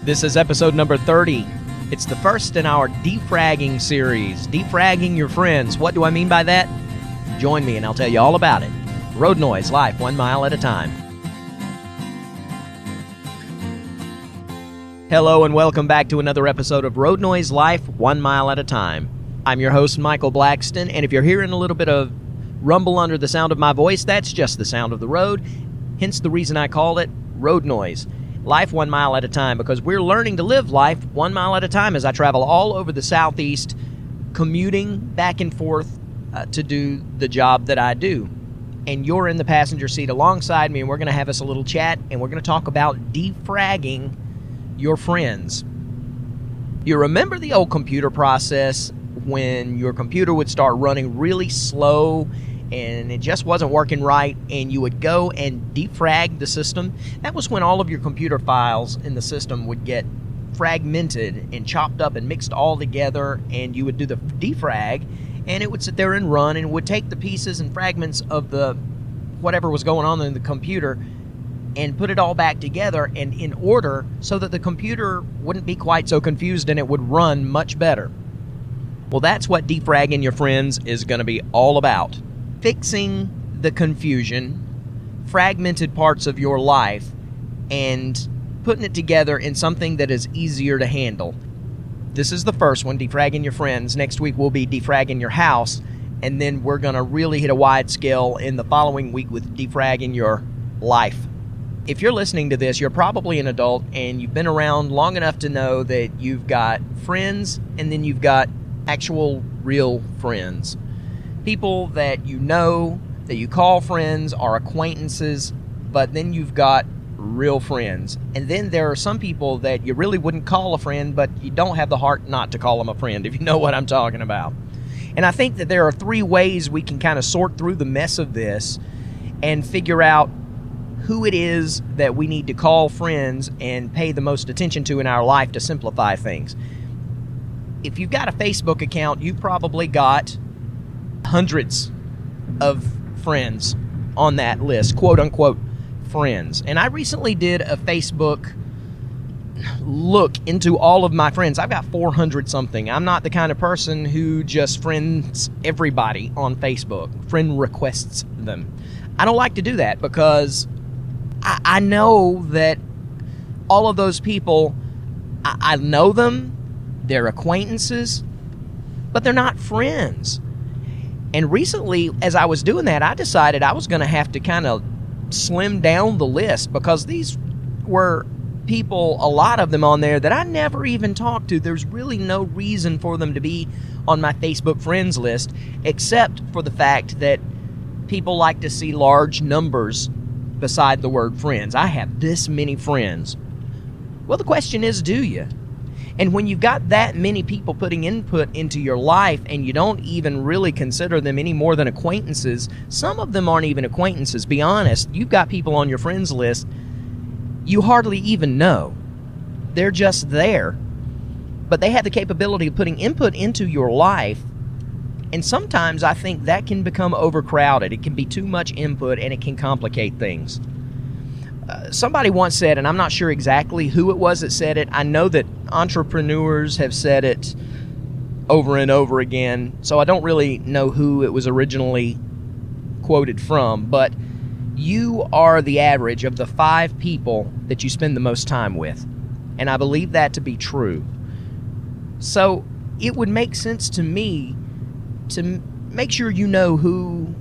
This is episode number 30. It's the first in our Defragging series. Defragging your friends. What do I mean by that? Join me and I'll tell you all about it. Road noise, life 1 mile at a time. Hello and welcome back to another episode of Road Noise Life 1 mile at a time. I'm your host, Michael Blackston, and if you're hearing a little bit of rumble under the sound of my voice, that's just the sound of the road, hence the reason I called it road noise. Life 1 mile at a time, because we're learning to live life 1 mile at a time as I travel all over the Southeast, commuting back and forth to do the job that I do. And you're in the passenger seat alongside me, and we're going to have us a little chat, and we're going to talk about defragging your friends. You remember the old computer process when your computer would start running really slow and it just wasn't working right, and you would go and defrag the system? That was when all of your computer files in the system would get fragmented and chopped up and mixed all together, and you would do the defrag, and it would sit there and run, and it would take the pieces and fragments of the whatever was going on in the computer and put it all back together and in order so that the computer wouldn't be quite so confused and it would run much better. Well, that's what defragging your friends is going to be all about. Fixing the confusion, fragmented parts of your life, and putting it together in something that is easier to handle. This is the first one, defragging your friends. Next week we'll be defragging your house, and then we're going to really hit a wide scale in the following week with defragging your life. If you're listening to this, you're probably an adult and you've been around long enough to know that you've got friends and then you've got actual real friends. People that you know, that you call friends, are acquaintances, but then you've got real friends. And then there are some people that you really wouldn't call a friend, but you don't have the heart not to call them a friend, if you know what I'm talking about. And I think that there are 3 ways we can kind of sort through the mess of this and figure out who it is that we need to call friends and pay the most attention to in our life to simplify things. If you've got a Facebook account, you've probably got hundreds of friends on that list, quote-unquote friends. And I recently did a Facebook look into all of my friends. I've got 400-something. I'm not the kind of person who just friends everybody on Facebook, friend requests them. I don't like to do that because I know that all of those people, I know them, they're acquaintances, but they're not friends. And recently, as I was doing that, I decided I was going to have to kind of slim down the list because these were people, a lot of them on there, that I never even talked to. There's really no reason for them to be on my Facebook friends list, except for the fact that people like to see large numbers beside the word friends. I have this many friends. Well, the question is, do you? And when you've got that many people putting input into your life and you don't even really consider them any more than acquaintances, some of them aren't even acquaintances. Be honest, you've got people on your friends list you hardly even know. They're just there. But they have the capability of putting input into your life, and sometimes I think that can become overcrowded. It can be too much input and it can complicate things. Somebody once said, and I'm not sure exactly who it was that said it, I know that entrepreneurs have said it over and over again, so I don't really know who it was originally quoted from, but you are the average of the 5 people that you spend the most time with. And I believe that to be true. So it would make sense to me to make sure you know who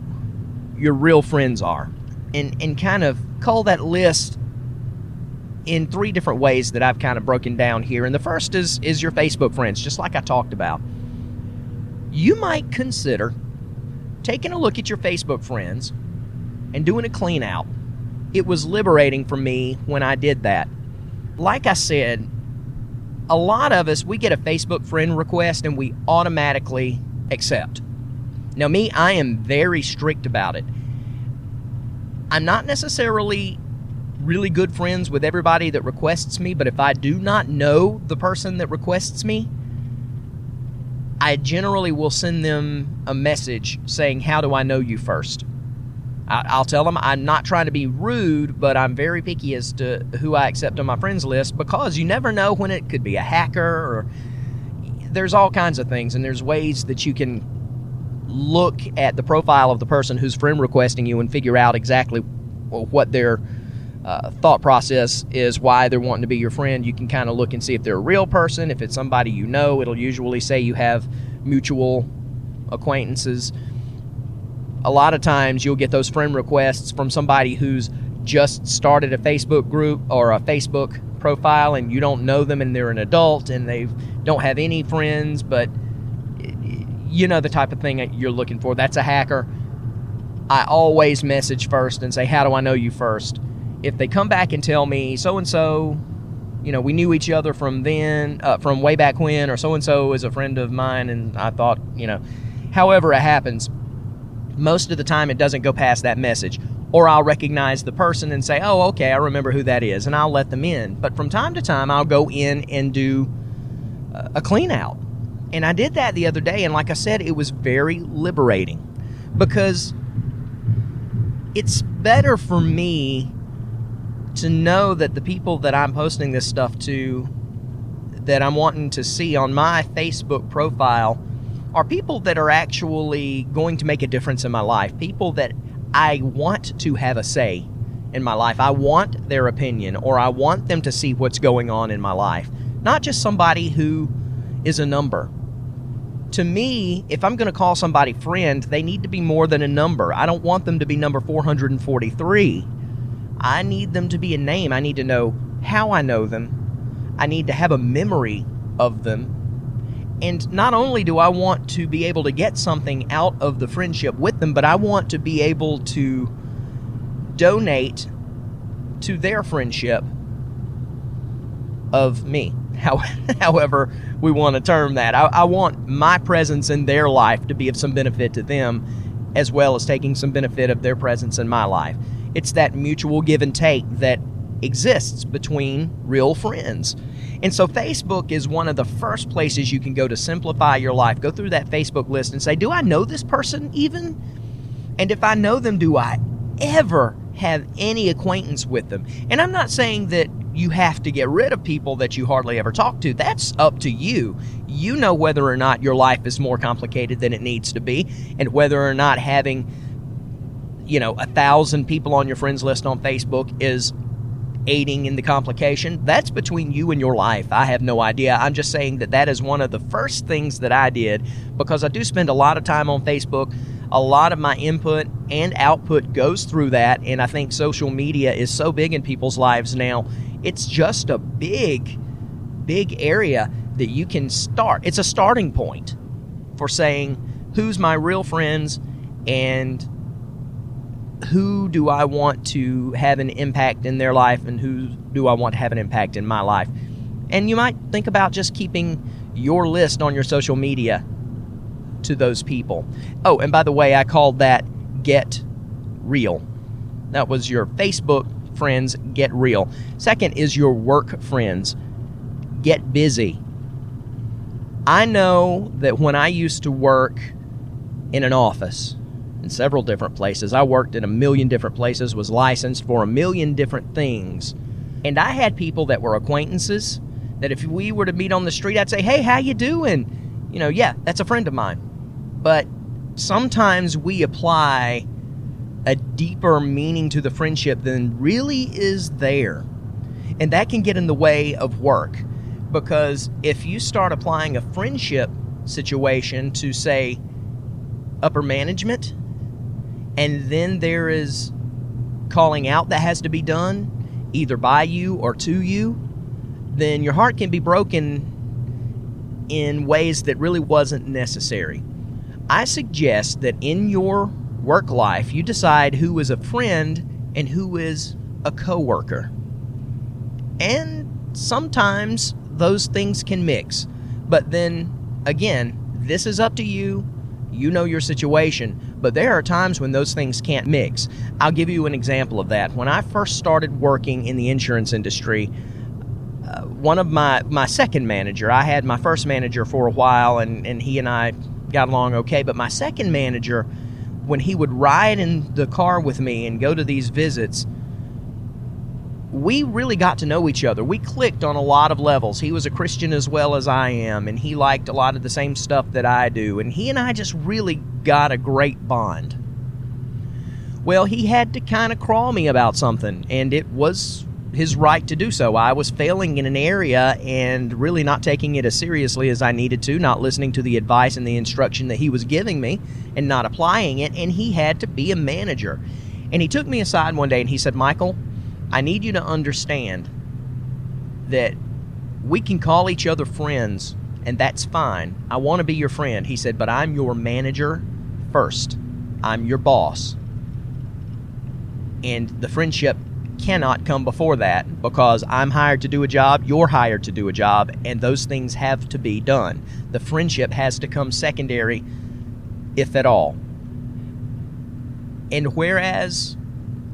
your real friends are and kind of call that list in 3 different ways that I've kind of broken down here. And the first is your Facebook friends, just like I talked about. You might consider taking a look at your Facebook friends and doing a clean out. It was liberating for me when I did that. Like I said, a lot of us, we get a Facebook friend request and we automatically accept. Now me, I am very strict about it. I'm not necessarily really good friends with everybody that requests me, but if I do not know the person that requests me, I generally will send them a message saying, how do I know you first? I'll tell them I'm not trying to be rude, but I'm very picky as to who I accept on my friends list, because you never know when it could be a hacker, or there's all kinds of things, and there's ways that you can look at the profile of the person who's friend requesting you and figure out exactly what their thought process is, why they're wanting to be your friend. You can kind of look and see if they're a real person. If it's somebody you know, it'll usually say you have mutual acquaintances. A lot of times you'll get those friend requests from somebody who's just started a Facebook group or a Facebook profile, and you don't know them, and they're an adult and they don't have any friends, but you know the type of thing that you're looking for. That's a hacker. I always message first and say, how do I know you first? If they come back and tell me so-and-so, we knew each other from then, from way back when, or so-and-so is a friend of mine, and I thought, however it happens, most of the time it doesn't go past that message. Or I'll recognize the person and say, oh, okay, I remember who that is, and I'll let them in. But from time to time, I'll go in and do a clean out. And I did that the other day, and like I said, it was very liberating, because it's better for me to know that the people that I'm posting this stuff to, that I'm wanting to see on my Facebook profile, are people that are actually going to make a difference in my life, people that I want to have a say in my life. I want their opinion, or I want them to see what's going on in my life, not just somebody who is a number. To me, if I'm going to call somebody friend, they need to be more than a number. I don't want them to be number 443. I need them to be a name. I need to know how I know them. I need to have a memory of them. And not only do I want to be able to get something out of the friendship with them, but I want to be able to donate to their friendship of me, however we want to term that. I want my presence in their life to be of some benefit to them, as well as taking some benefit of their presence in my life. It's that mutual give and take that exists between real friends. And so Facebook is one of the first places you can go to simplify your life. Go through that Facebook list and say, do I know this person even? And if I know them, do I ever have any acquaintance with them? And I'm not saying that you have to get rid of people that you hardly ever talk to. That's up to you. You know whether or not your life is more complicated than it needs to be, and whether or not having 1,000 people on your friends list on Facebook is aiding in the complication. That's between you and your life. I have no idea. I'm just saying that is one of the first things that I did, because I do spend a lot of time on Facebook. A lot of my input and output goes through that, and I think social media is so big in people's lives now. It's just a big area that you can start. It's a starting point for saying, who's my real friends, and who do I want to have an impact in their life, and who do I want to have an impact in my life? And you might think about just keeping your list on your social media to those people. Oh, and by the way, I called that Get Real. That was your Facebook friends, get real. Second is your work friends, get busy. I know that when I used to work in an office, in several different places. I worked in a million different places, was licensed for a million different things. And I had people that were acquaintances that if we were to meet on the street, I'd say, hey, how you doing? Yeah, that's a friend of mine. But sometimes we apply a deeper meaning to the friendship than really is there. And that can get in the way of work. Because if you start applying a friendship situation to, say, upper management, and then there is calling out that has to be done, either by you or to you, then your heart can be broken in ways that really wasn't necessary. I suggest that in your work life, you decide who is a friend and who is a coworker. And sometimes those things can mix. But then, again, this is up to you. You know your situation, but there are times when those things can't mix. I'll give you an example of that. When I first started working in the insurance industry, one of my second manager, I had my first manager for a while, and he and I got along okay, but my second manager when he would ride in the car with me and go to these visits, we really got to know each other. We clicked on a lot of levels. He was a Christian as well as I am, and he liked a lot of the same stuff that I do, and he and I just really got a great bond. Well, he had to kind of crawl me about something, and it was his right to do so. I was failing in an area and really not taking it as seriously as I needed to, not listening to the advice and the instruction that he was giving me and not applying it, and he had to be a manager. And he took me aside one day and he said, "Michael, I need you to understand that we can call each other friends, and that's fine. I want to be your friend." He said, "But I'm your manager first. I'm your boss. And the friendship cannot come before that, because I'm hired to do a job, you're hired to do a job, and those things have to be done. The friendship has to come secondary, if at all." And whereas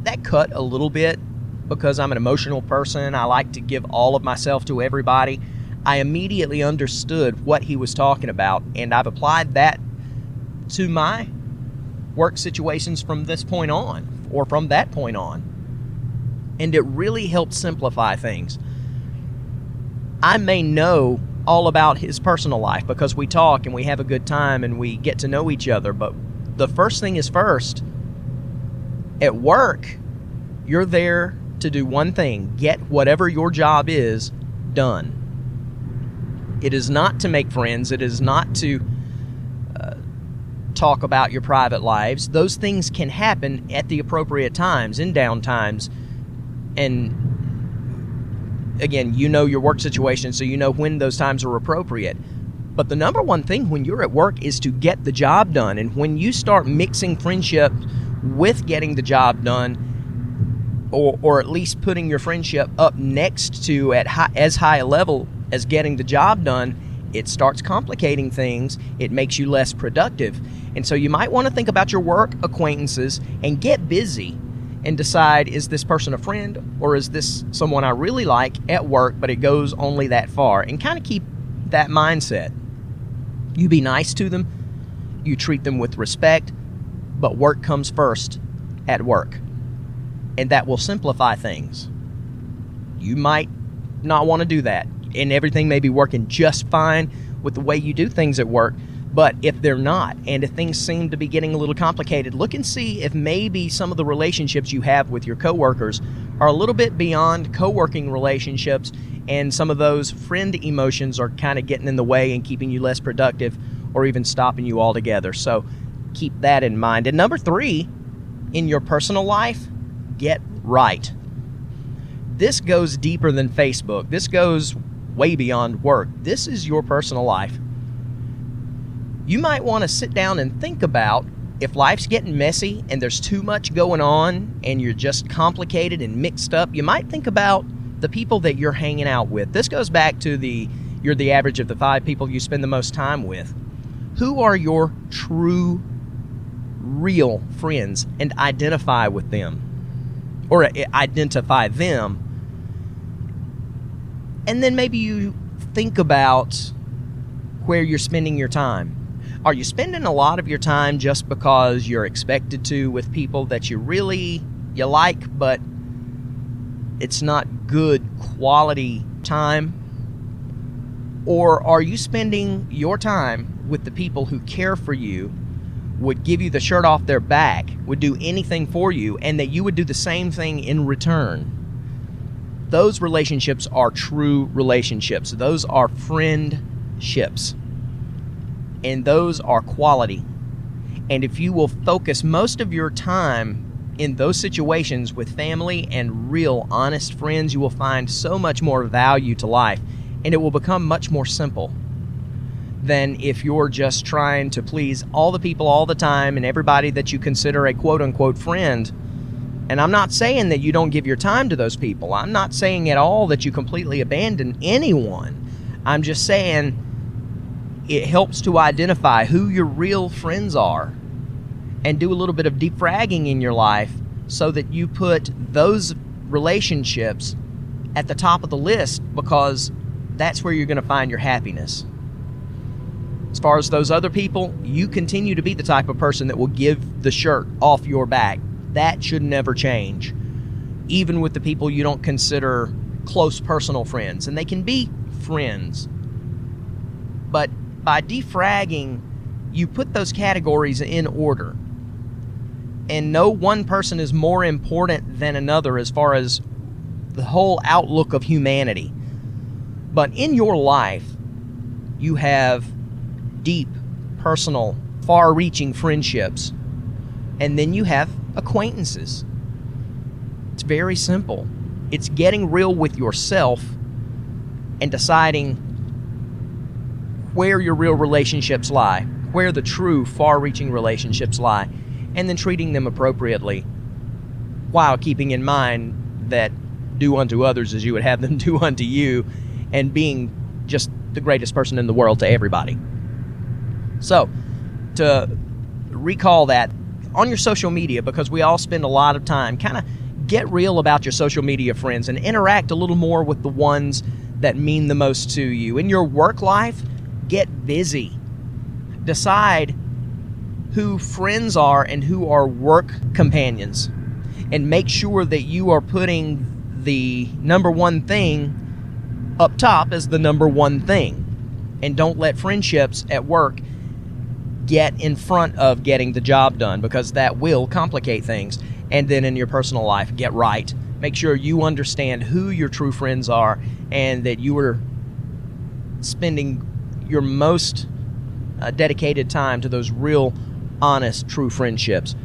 that cut a little bit, because I'm an emotional person, I like to give all of myself to everybody, I immediately understood what he was talking about, and I've applied that to my work situations from this point on, or from that point on. And it really helped simplify things. I may know all about his personal life because we talk and we have a good time and we get to know each other, but the first thing is first. At work, you're there to do one thing: get whatever your job is done. It is not to make friends. It is not to talk about your private lives. Those things can happen at the appropriate times, in down times. And again, you know your work situation, so you know when those times are appropriate. But the number one thing when you're at work is to get the job done. And when you start mixing friendship with getting the job done, or at least putting your friendship up next to as high a level as getting the job done, it starts complicating things. It makes you less productive. And so you might want to think about your work acquaintances and get busy and decide, is this person a friend, or is this someone I really like at work, but it goes only that far? And kind of keep that mindset. You be nice to them, you treat them with respect, but work comes first at work. And that will simplify things. You might not want to do that, and everything may be working just fine with the way you do things at work. But if they're not, and if things seem to be getting a little complicated, look and see if maybe some of the relationships you have with your coworkers are a little bit beyond co-working relationships, and some of those friend emotions are kind of getting in the way and keeping you less productive, or even stopping you altogether. So keep that in mind. And number 3, in your personal life, get right. This goes deeper than Facebook. This goes way beyond work. This is your personal life. You might want to sit down and think about, if life's getting messy and there's too much going on and you're just complicated and mixed up, you might think about the people that you're hanging out with. This goes back to you're the average of the 5 people you spend the most time with. Who are your true, real friends? And identify with them, or identify them. And then maybe you think about where you're spending your time. Are you spending a lot of your time just because you're expected to with people that you like, but it's not good quality time? Or are you spending your time with the people who care for you, would give you the shirt off their back, would do anything for you, and that you would do the same thing in return? Those relationships are true relationships. Those are friendships. And those are quality. And if you will focus most of your time in those situations with family and real, honest friends, you will find so much more value to life, and it will become much more simple than if you're just trying to please all the people all the time and everybody that you consider a quote-unquote friend. And I'm not saying that you don't give your time to those people. I'm not saying at all that you completely abandon anyone. I'm just saying it helps to identify who your real friends are and do a little bit of defragging in your life so that you put those relationships at the top of the list, because that's where you're going to find your happiness. As far as those other people, you continue to be the type of person that will give the shirt off your back. That should never change, even with the people you don't consider close personal friends. And they can be friends. But by defragging, you put those categories in order. And no one person is more important than another as far as the whole outlook of humanity. But in your life, you have deep, personal, far-reaching friendships. And then you have acquaintances. It's very simple. It's getting real with yourself and deciding where your real relationships lie, where the true, far-reaching relationships lie, and then treating them appropriately while keeping in mind that do unto others as you would have them do unto you, and being just the greatest person in the world to everybody. So, to recall that, on your social media, because we all spend a lot of time, kind of get real about your social media friends and interact a little more with the ones that mean the most to you. In your work life, get busy. Decide who friends are and who are work companions, and make sure that you are putting the number one thing up top as the number one thing, and don't let friendships at work get in front of getting the job done, because that will complicate things. And then in your personal life, get right. Make sure you understand who your true friends are, and that you are spending your most dedicated time to those real, honest, true friendships.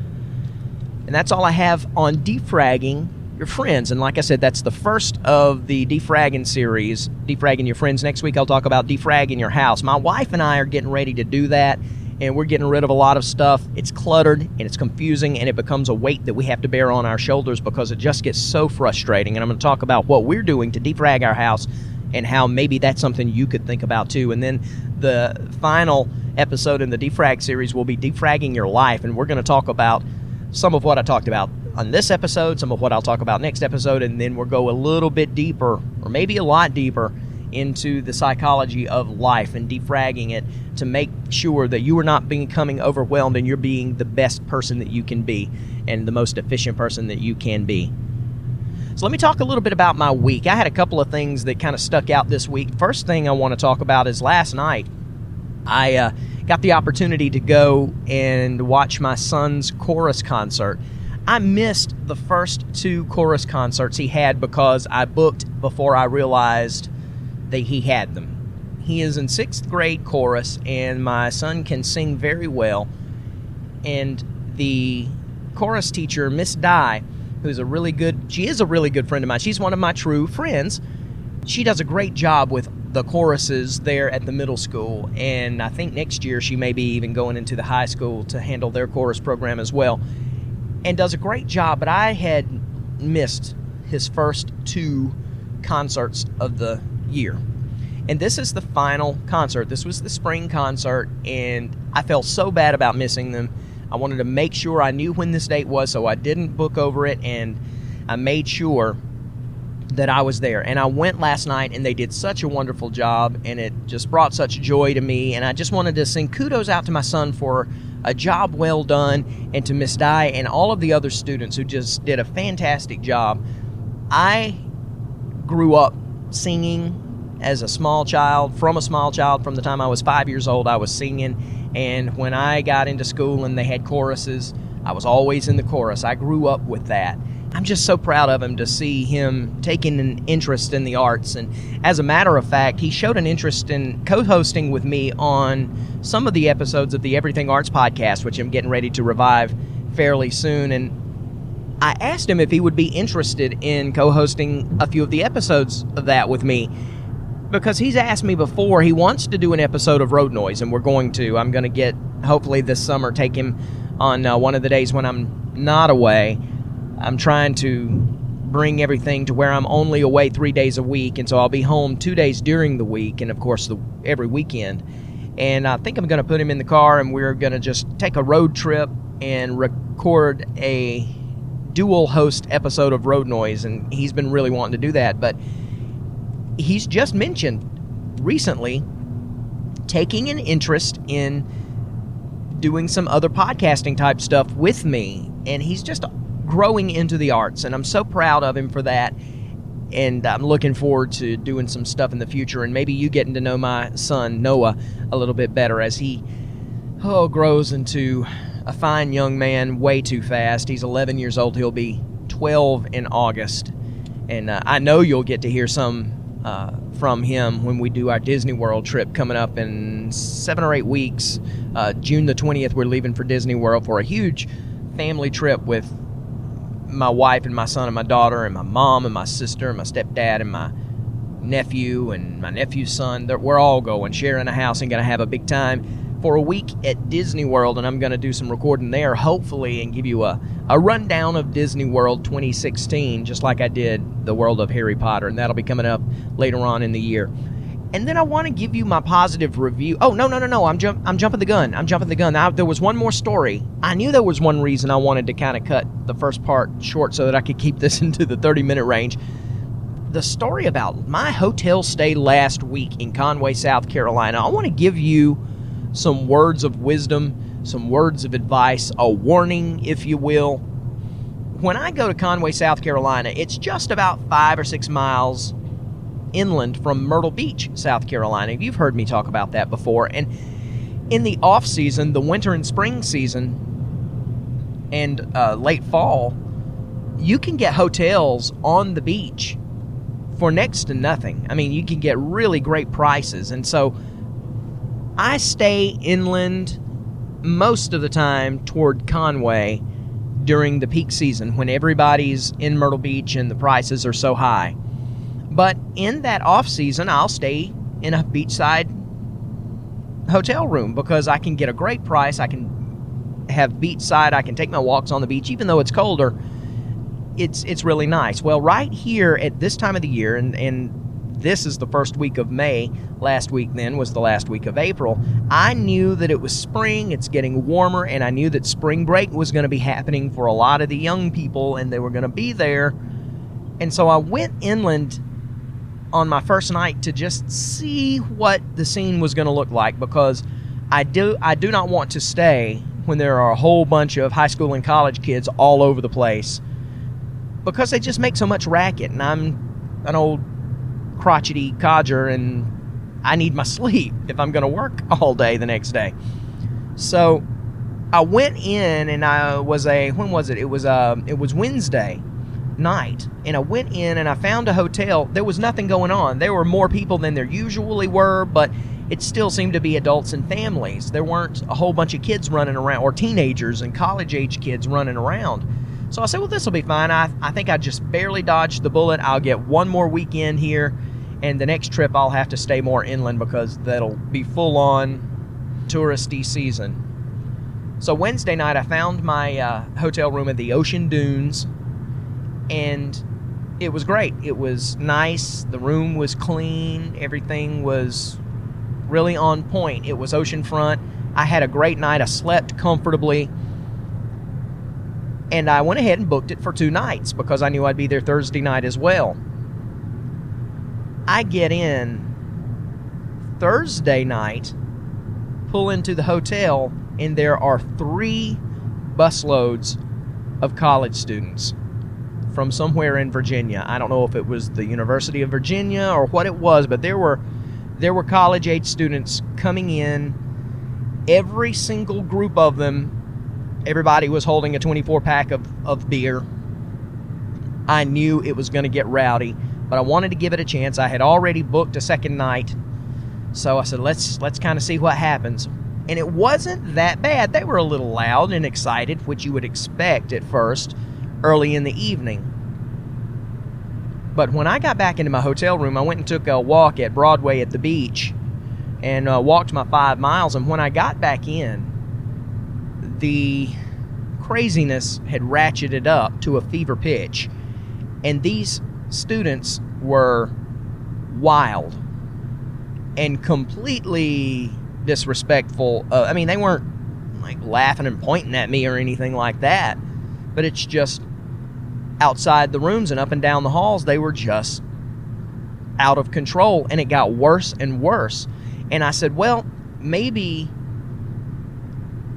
And that's all I have on defragging your friends. And like I said, that's the first of the defragging series, defragging your friends. Next week I'll talk about defragging your house. My wife and I are getting ready to do that, and we're getting rid of a lot of stuff. It's cluttered and it's confusing, and it becomes a weight that we have to bear on our shoulders because it just gets so frustrating. And I'm going to talk about what we're doing to defrag our house and how maybe that's something you could think about too. And then the final episode in the defrag series will be defragging your life, and we're going to talk about some of what I talked about on this episode, some of what I'll talk about next episode, and then we'll go a little bit deeper, or maybe a lot deeper, into the psychology of life and defragging it to make sure that you are not becoming overwhelmed and you're being the best person that you can be and the most efficient person that you can be. So let me talk a little bit about my week. I had a couple of things that kind of stuck out this week. First thing I want to talk about is last night I got the opportunity to go and watch my son's chorus concert. I missed the first two chorus concerts he had because I booked before I realized that he had them. He is in 6th grade chorus, and my son can sing very well. And the chorus teacher, Miss Di, she is a really good friend of mine. She's one of my true friends. She does a great job with the choruses there at the middle school, and I think next year she may be even going into the high school to handle their chorus program as well, and does a great job. But I had missed his first two concerts of the year, and this is the final concert. This was the spring concert, and I felt so bad about missing them. I wanted to make sure I knew when this date was, so I didn't book over it, and I made sure that I was there. And I went last night, and they did such a wonderful job, and it just brought such joy to me. And I just wanted to sing kudos out to my son for a job well done, and to Miss Di and all of the other students who just did a fantastic job. I grew up singing as a small child. From the time I was 5 years old, I was singing. And when I got into school and they had choruses, I was always in the chorus. I grew up with that. I'm just so proud of him to see him taking an interest in the arts. And as a matter of fact, he showed an interest in co-hosting with me on some of the episodes of the Everything Arts podcast, which I'm getting ready to revive fairly soon. And I asked him if he would be interested in co-hosting a few of the episodes of that with me, because he's asked me before. He wants to do an episode of Road Noise, and I'm going to get, hopefully this summer, take him on one of the days when I'm not away. I'm trying to bring everything to where I'm only away 3 days a week, and so I'll be home 2 days during the week, and of course every weekend. And I think I'm going to put him in the car, and we're going to just take a road trip and record a dual host episode of Road Noise, and he's been really wanting to do that. But he's just mentioned recently taking an interest in doing some other podcasting type stuff with me, and he's just growing into the arts, and I'm so proud of him for that. And I'm looking forward to doing some stuff in the future, and maybe you getting to know my son Noah a little bit better as he grows into a fine young man way too fast. He's 11 years old. He'll be 12 in August, and I know you'll get to hear some from him when we do our Disney World trip coming up in 7 or 8 weeks. June the 20th, we're leaving for Disney World for a huge family trip with my wife and my son and my daughter and my mom and my sister and my stepdad and my nephew and my nephew's son. We're all going, sharing a house, and going to have a big time for a week at Disney World, and I'm going to do some recording there, hopefully, and give you a rundown of Disney World 2016, just like I did the world of Harry Potter, and that'll be coming up later on in the year. And then I want to give you my positive review. Oh, no. I'm jumping the gun. There was one more story. I knew there was one reason I wanted to kind of cut the first part short so that I could keep this into the 30-minute range. The story about my hotel stay last week in Conway, South Carolina. I want to give you some words of wisdom, some words of advice, a warning, if you will. When I go to Conway, South Carolina, it's just about 5 or 6 miles inland from Myrtle Beach, South Carolina. You've heard me talk about that before. And in the off season, the winter and spring season, and late fall, you can get hotels on the beach for next to nothing. I mean, you can get really great prices. And so I stay inland most of the time toward Conway during the peak season when everybody's in Myrtle Beach and the prices are so high. But in that off season, I'll stay in a beachside hotel room because I can get a great price. I can have beachside. I can take my walks on the beach, even though it's colder. It's really nice. Well, right here at this time of the year, and this is the first week of May. Last week then was the last week of April. I knew that it was spring. It's getting warmer, and I knew that spring break was going to be happening for a lot of the young people, and they were going to be there. And so I went inland on my first night to just see what the scene was going to look like, because I do not want to stay when there are a whole bunch of high school and college kids all over the place, because they just make so much racket, and I'm an old crotchety codger, and I need my sleep if I'm going to work all day the next day. So I went in, and when was it? It was Wednesday night, and I went in and I found a hotel. There was nothing going on. There were more people than there usually were, but it still seemed to be adults and families. There weren't a whole bunch of kids running around, or teenagers and college-age kids running around. So I said, well, this will be fine. I think I just barely dodged the bullet. I'll get one more weekend here, and the next trip I'll have to stay more inland because that'll be full-on touristy season. So Wednesday night I found my hotel room at the Ocean Dunes, and it was great. It was nice. The room was clean. Everything was really on point. It was oceanfront. I had a great night. I slept comfortably. And I went ahead and booked it for 2 nights because I knew I'd be there Thursday night as well. I get in Thursday night, pull into the hotel, and there are 3 busloads of college students from somewhere in Virginia. I don't know if it was the University of Virginia or what it was, but there were college-age students coming in. Every single group of them, everybody was holding a 24-pack of beer. I knew it was going to get rowdy, but I wanted to give it a chance. I had already booked a second night, so I said, let's kind of see what happens. And it wasn't that bad. They were a little loud and excited, which you would expect at first, early in the evening. But when I got back into my hotel room, I went and took a walk at Broadway at the beach and walked my 5 miles. And when I got back in, the craziness had ratcheted up to a fever pitch. And these students were wild and completely disrespectful. They weren't like laughing and pointing at me or anything like that, but it's just outside the rooms and up and down the halls, they were just out of control, and it got worse and worse. And I said, well, maybe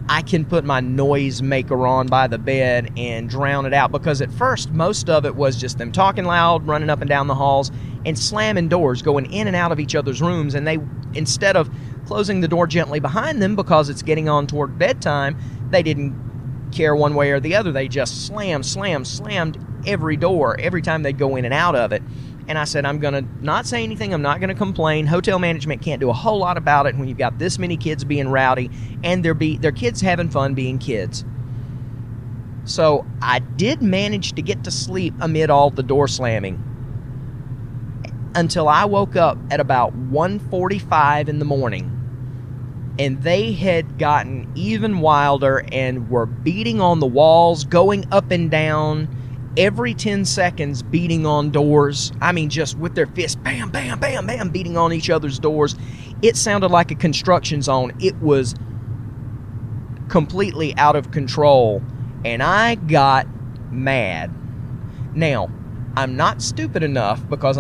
I can put my noise maker on by the bed and drown it out, because at first most of it was just them talking loud, running up and down the halls, and slamming doors, going in and out of each other's rooms. And they, instead of closing the door gently behind them because it's getting on toward bedtime, they didn't care one way or the other. They just slammed every door every time they'd go in and out of it. And I said, I'm going to not say anything. I'm not going to complain. Hotel management can't do a whole lot about it when you've got this many kids being rowdy and their kids having fun being kids. So I did manage to get to sleep amid all the door slamming until I woke up at about 1:45 in the morning. And they had gotten even wilder and were beating on the walls, going up and down, every 10 seconds beating on doors. I mean, just with their fists, bam, bam, bam, bam, beating on each other's doors. It sounded like a construction zone. It was completely out of control, and I got mad. Now, I'm not stupid enough, because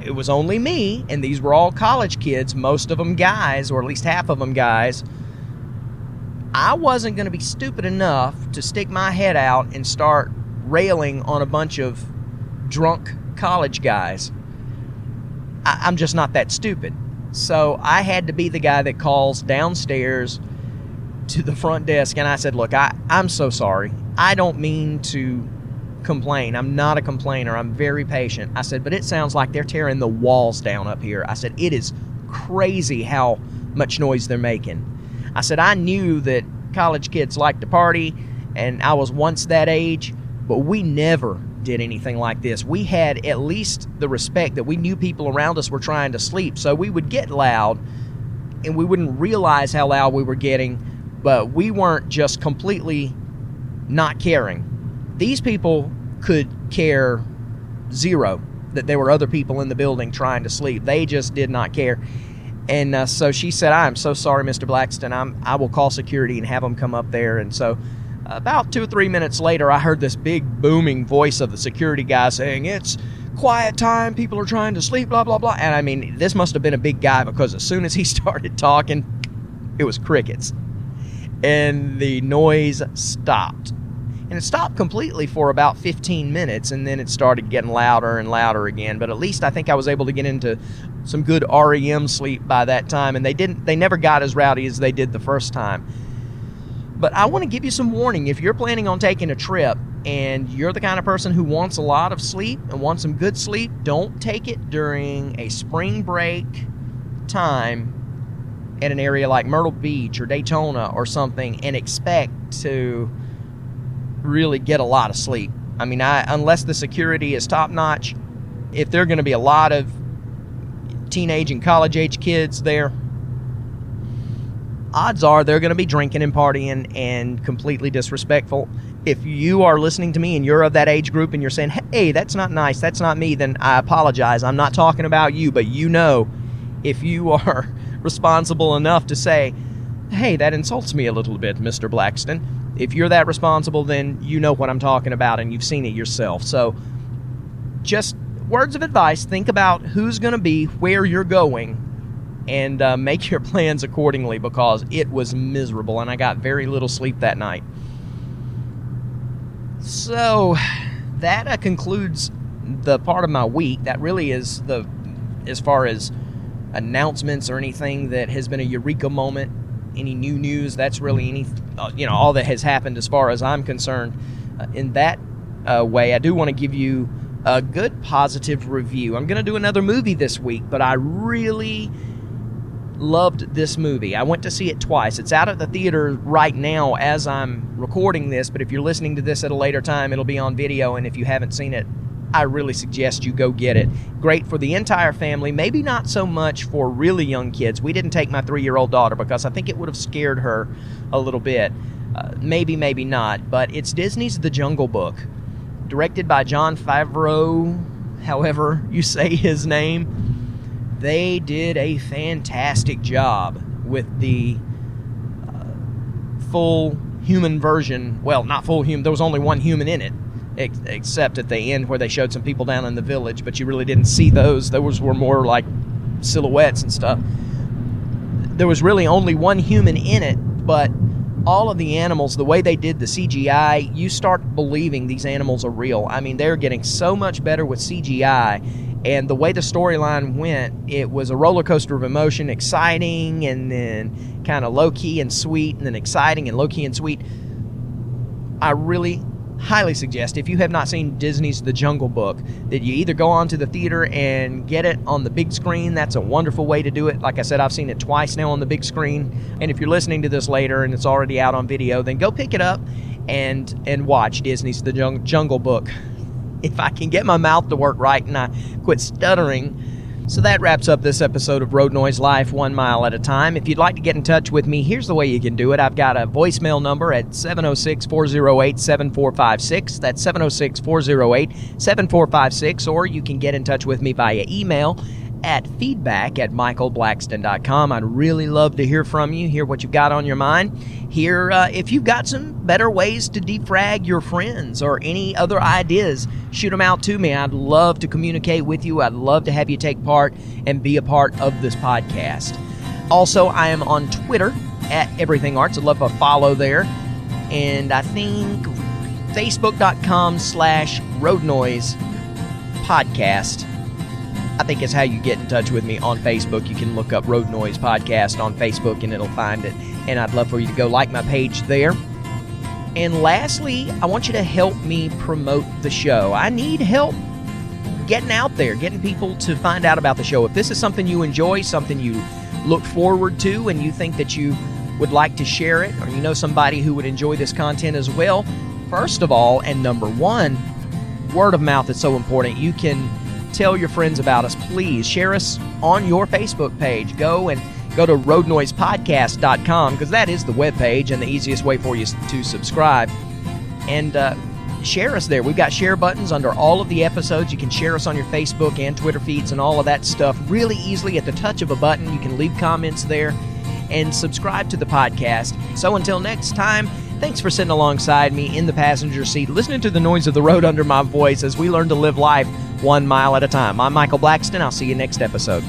it was only me, and these were all college kids, most of them guys, or at least half of them guys. I wasn't going to be stupid enough to stick my head out and start railing on a bunch of drunk college guys. I'm just not that stupid. So I had to be the guy that calls downstairs to the front desk, and I said, look, I'm so sorry. I don't mean to complain. I'm not a complainer. I'm very patient. I said, but it sounds like they're tearing the walls down up here. I said, it is crazy how much noise they're making. I said, I knew that college kids like to party, and I was once that age, but we never did anything like this. We had at least the respect that we knew people around us were trying to sleep, so we would get loud, and we wouldn't realize how loud we were getting, but we weren't just completely not caring. These people could care zero that there were other people in the building trying to sleep. They just did not care. And so she said, I'm so sorry, Mr. Blackston. I will call security and have them come up there. And so about 2 or 3 minutes later, I heard this big booming voice of the security guy saying, it's quiet time, people are trying to sleep, blah, blah, blah. And I mean, this must have been a big guy, because as soon as he started talking, it was crickets. And the noise stopped. And it stopped completely for about 15 minutes, and then it started getting louder and louder again. But at least I think I was able to get into some good REM sleep by that time, and they never got as rowdy as they did the first time. But I want to give you some warning. If you're planning on taking a trip and you're the kind of person who wants a lot of sleep and wants some good sleep, don't take it during a spring break time at an area like Myrtle Beach or Daytona or something and expect to really get a lot of sleep. I mean, unless the security is top-notch, if there are going to be a lot of teenage and college-age kids there, odds are they're going to be drinking and partying and completely disrespectful. If you are listening to me and you're of that age group and you're saying, hey, that's not nice, that's not me, then I apologize. I'm not talking about you, but you know, if you are responsible enough to say, hey, that insults me a little bit, Mr. Blackston. If you're that responsible, then you know what I'm talking about and you've seen it yourself. So just words of advice. Think about who's going to be, where you're going, and make your plans accordingly, because it was miserable and I got very little sleep that night. So that concludes the part of my week. That really is as far as announcements or anything that has been a eureka moment, any new news, that's really all that has happened as far as I'm concerned. In that way, I do want to give you a good positive review. I'm going to do another movie this week, but I really loved this movie. I went to see it twice. It's out at the theater right now as I'm recording this, but if you're listening to this at a later time, it'll be on video, and if you haven't seen it, I really suggest you go get it. Great for the entire family, maybe not so much for really young kids. We didn't take my 3-year-old daughter because I think it would have scared her a little bit. Maybe not, but it's Disney's The Jungle Book, directed by Jon Favreau, however you say his name. They did a fantastic job with the full human version. Well, not full human, there was only one human in it, except at the end where they showed some people down in the village, but you really didn't see those. Those were more like silhouettes and stuff. there was really only one human in it, but all of the animals, the way they did the CGI, you start believing these animals are real. I mean, they're getting so much better with CGI, and the way the storyline went, it was a roller coaster of emotion, exciting, and then kind of low-key and sweet, and then exciting and low-key and sweet. I really highly suggest, if you have not seen Disney's The Jungle Book, that you either go on to the theater and get it on the big screen. That's a wonderful way to do it. Like I said, I've seen it twice now on the big screen. And if you're listening to this later and it's already out on video, then go pick it up and watch Disney's The Jungle Book. If I can get my mouth to work right and I quit stuttering. So that wraps up this episode of Road Noise Life, 1 mile at a time. If you'd like to get in touch with me, here's the way you can do it. I've got a voicemail number at 706-408-7456. That's 706-408-7456. Or you can get in touch with me via email at feedback@michaelblackston.com. I'd really love to hear from you, hear what you've got on your mind. Hear if you've got some better ways to defrag your friends or any other ideas, shoot them out to me. I'd love to communicate with you. I'd love to have you take part and be a part of this podcast. Also, I am on Twitter at Everything Arts. I'd love a follow there. And I think Facebook.com/Road Noise Podcast. I think is how you get in touch with me on Facebook. You can look up Road Noise Podcast on Facebook and it'll find it. And I'd love for you to go like my page there. And lastly, I want you to help me promote the show. I need help getting out there, getting people to find out about the show. If this is something you enjoy, something you look forward to, and you think that you would like to share it, or you know somebody who would enjoy this content as well, first of all, and number one, word of mouth is so important. You can tell your friends about us. Please share us on your Facebook page. Go to roadnoisepodcast.com, because that is the webpage and the easiest way for you to subscribe. And share us there. We've got share buttons under all of the episodes. You can share us on your Facebook and Twitter feeds and all of that stuff really easily at the touch of a button. You can leave comments there and subscribe to the podcast. So until next time, thanks for sitting alongside me in the passenger seat, listening to the noise of the road under my voice as we learn to live life 1 mile at a time. I'm Michael Blackston. I'll see you next episode.